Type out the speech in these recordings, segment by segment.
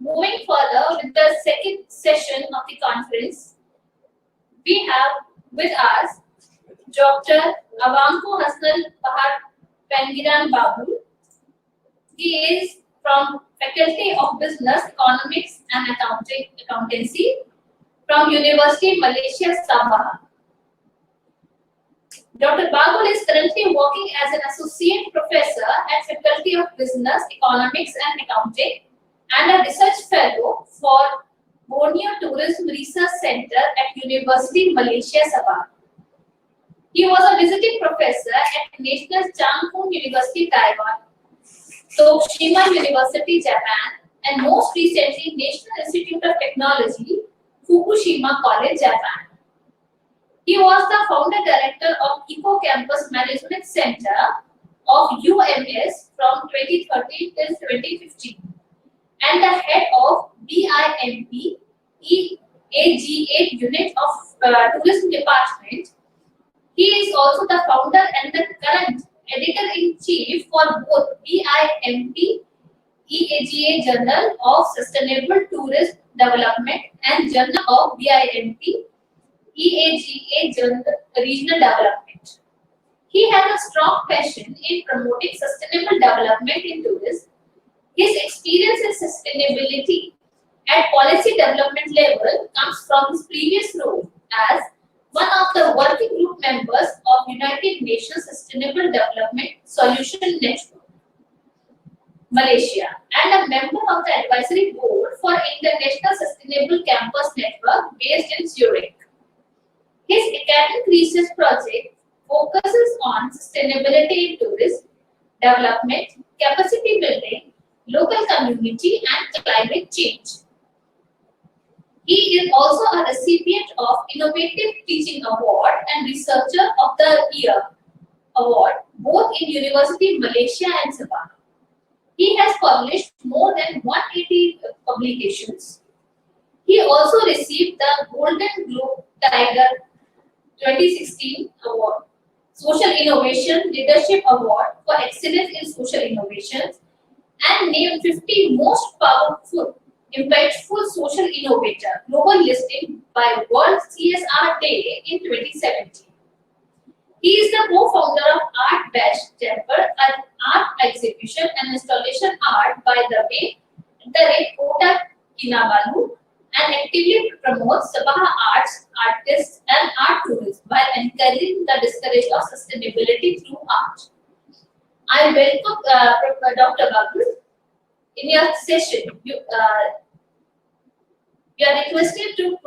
Moving further with the second session of the conference, we have with us Dr. Awangku Bagul. He is from Faculty of Business, Economics and Accountancy from University Malaysia Sabah. Dr. Bagul is currently working as an associate professor at Faculty of Business, Economics and Accounting and a research fellow for Borneo Tourism Research Center at University Malaysia Sabah. He was a visiting professor at National Changkung University, Taiwan, Tokushima University, Japan, and most recently National Institute of Technology, Fukushima College, Japan. He was the founder director of Eco Campus Management Center of UMS from 2013 till 2015 and the head of BIMP EAGA unit of Tourism Department. He is also the founder and the current editor-in-chief for both BIMP EAGA Journal of Sustainable Tourist Development and Journal of BIMP EAGA Journal Regional Development. He has a strong passion in promoting sustainable development in tourism. His experience in sustainability at policy development level comes from his previous role as one of the working group members of United Nations Sustainable Development Solution Network, Malaysia, and a member of the advisory board for International Sustainable Campus Network based in Zurich. His academic research project focuses on sustainability in tourism, development, capacity building, local community, and climate change. He is also a recipient of Innovative Teaching Award and Researcher of the Year Award, both in University Malaysia and Sabah. He has published more than 180 publications. He also received the Golden Globe Tiger 2016 Award, Social Innovation Leadership Award for Excellence in Social Innovations, and named 50 Most Powerful Impactful Social Innovator global listing by World CSR Day in 2017. He is the co-founder of Art Bash Temple, an art exhibition and installation art by the way, Kota Kinabalu, and actively promotes Sabah arts, artists, and art tourism while encouraging the discourage of sustainability through art. I welcome Dr. Bagul. In your session, you are requested to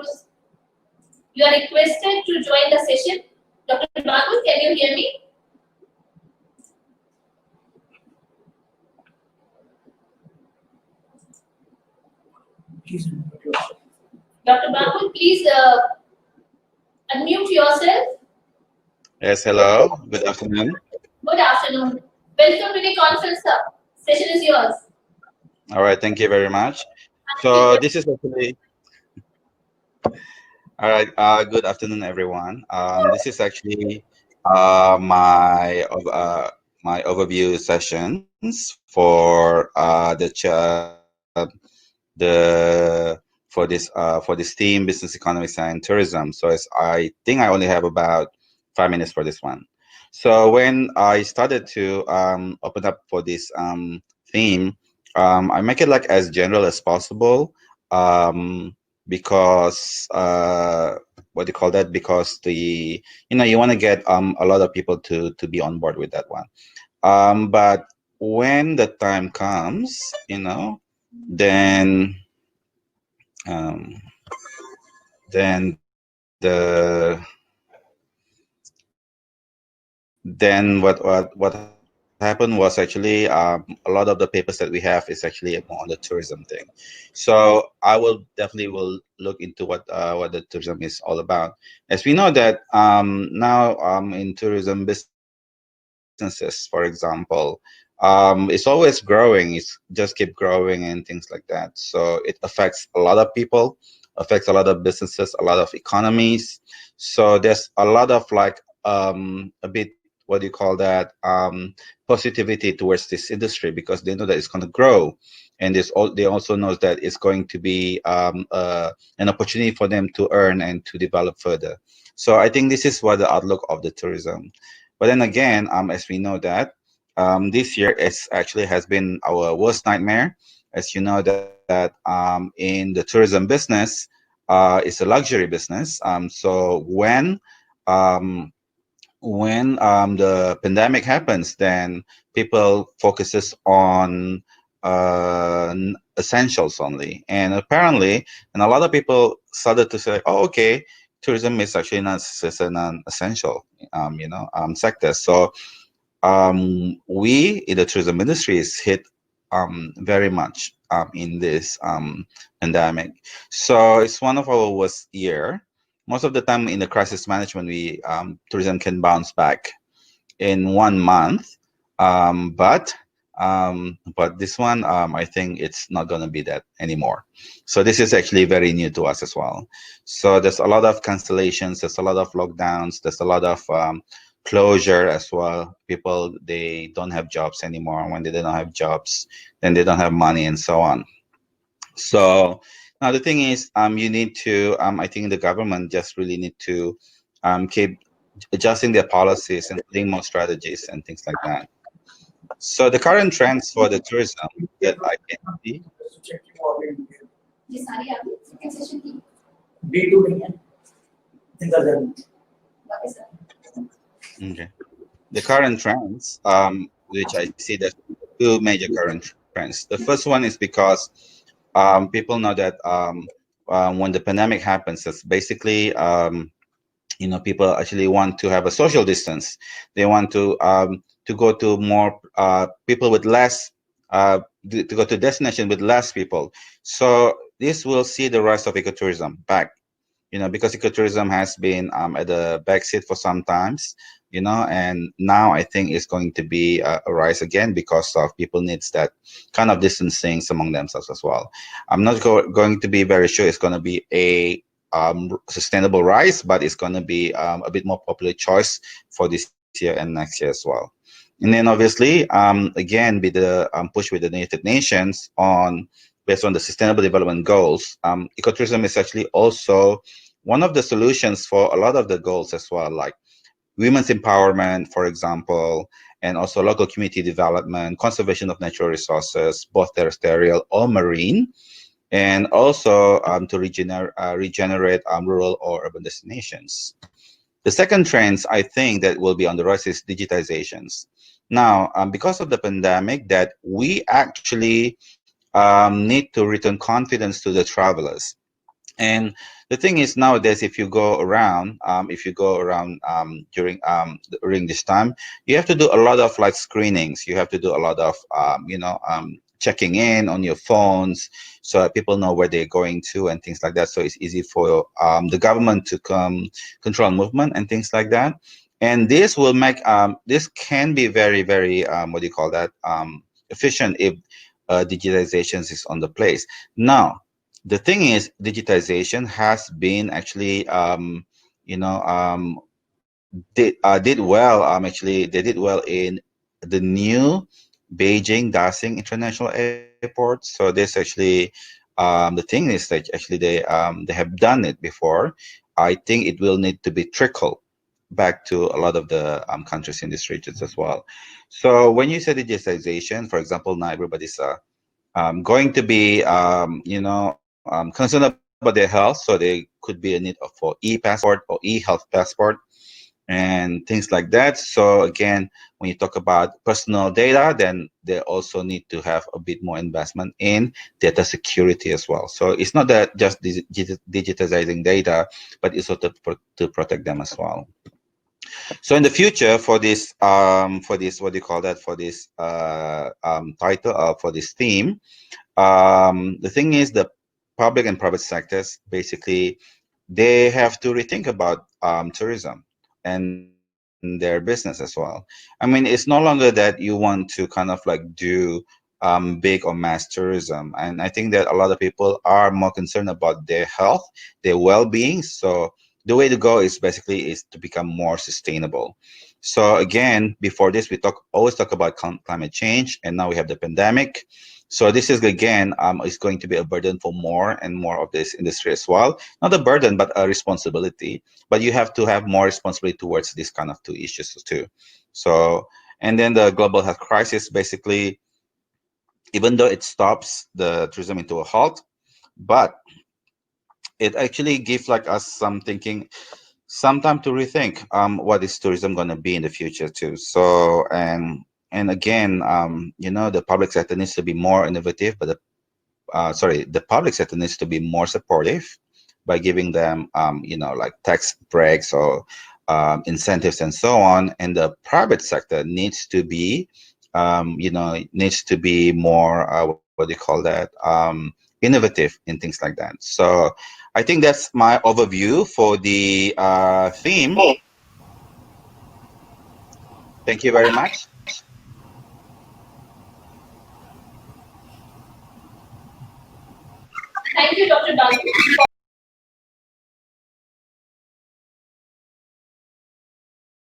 join the session. Dr. Bagul, can you hear me? Dr. Bagul, please unmute yourself. Yes, hello. Good afternoon. Good afternoon. Welcome to the conference, sir. Session is yours. All right, thank you very much. So this is actually, all right, good afternoon, everyone. This is actually my overview sessions for for this team, business, economics, and tourism. So I think I only have about 5 minutes for this one. So when I started to open up for this theme, I make it like as general as possible because what do you call that? Because you want to get a lot of people to be on board with that one. But when the time comes, then what happened was actually a lot of the papers that we have is actually more on the tourism thing. So I will definitely look into what the tourism is all about. As we know that now in tourism businesses, for example, it's always growing. It's just keep growing and things like that. So it affects a lot of people, affects a lot of businesses, a lot of economies. So there's a lot of like a bit what do you call that, positivity towards this industry, because they know that it's going to grow, and they also know that it's going to be an opportunity for them to earn and to develop further. So I think this is what the outlook of the tourism. But then again, as we know that this year is actually has been our worst nightmare. As you know that in the tourism business, it's a luxury business. So um, when the pandemic happens, then people focuses on essentials only, and apparently, and a lot of people started to say, "Oh, okay, tourism is actually not is a non-essential, sector." So we in the tourism industry is hit very much in this pandemic. So it's one of our worst year. Most of the time in the crisis management, we tourism can bounce back in 1 month, but this one, I think it's not going to be that anymore. So this is actually very new to us as well. So there's a lot of cancellations, there's a lot of lockdowns, there's a lot of closure as well. People, they don't have jobs anymore. When they don't have jobs, then they don't have money and so on. So now the thing is, you need to, I think the government just really need to keep adjusting their policies and putting more strategies and things like that. So the current trends for the tourism that I can see. ये सारी आपकी second session की B2 नहीं है इधर जाना बाकी sir Okay. The current trends, which I see there's two major current trends. The first one is because people know that when the pandemic happens, it's basically people actually want to have a social distance. They want to go to more people with less to go to destination with less people. So this will see the rise of ecotourism back, because ecotourism has been at the backseat for some times, and now I think it's going to be a rise again because of people needs that kind of distancing among themselves as well. I'm not going to be very sure it's going to be a sustainable rise, but it's going to be a bit more popular choice for this year and next year as well. And then obviously, again, with the push with the United Nations on based on the Sustainable Development Goals, ecotourism is actually also one of the solutions for a lot of the goals as well, like women's empowerment, for example, and also local community development, conservation of natural resources, both terrestrial or marine, and also to regenerate rural or urban destinations. The second trends I think that will be on the rise is digitizations. Now, because of the pandemic, that we actually need to return confidence to the travelers. And the thing is nowadays, if you go around during this time, you have to do a lot of like screenings. You have to do a lot of checking in on your phones so that people know where they're going to and things like that. So it's easy for the government to control movement and things like that. And this will make this can be very, very what do you call that, efficient if digitizations is on the place. Now, the thing is, digitization has been actually, did well. Actually, they did well in the new Beijing Daxing International Airport. So this actually, the thing is that actually they have done it before. I think it will need to be trickled back to a lot of the countries in these regions as well. So when you say digitization, for example, now everybody's going to be, concerned about their health. So there could be a need for e-passport or e-health passport and things like that. So again, when you talk about personal data, then they also need to have a bit more investment in data security as well. So it's not that just digitizing data, but it's also to protect them as well. So in the future, for this, what do you call that, for this title, for this theme, the thing is the public and private sectors basically they have to rethink about tourism and their business as well. I mean, it's no longer that you want to kind of like do big or mass tourism, and I think that a lot of people are more concerned about their health, their well-being. So the way to go is basically is to become more sustainable. So again, before this, we always talk about climate change, and now we have the pandemic. So this is again is going to be a burden for more and more of this industry as well. Not a burden, but a responsibility. But you have to have more responsibility towards this kind of two issues too. So, and then the global health crisis, basically, even though it stops the tourism into a halt, but it actually gives like us some thinking, some time to rethink what is tourism going to be in the future too. So and again, you know, the public sector needs to be more innovative, but the public sector needs to be more supportive by giving them you know, like tax breaks or incentives and so on. And the private sector needs to be you know, needs to be more what do you call that, innovative in things like that. So I think that's my overview for the theme. Thank you very much. Thank you, Dr. Balu,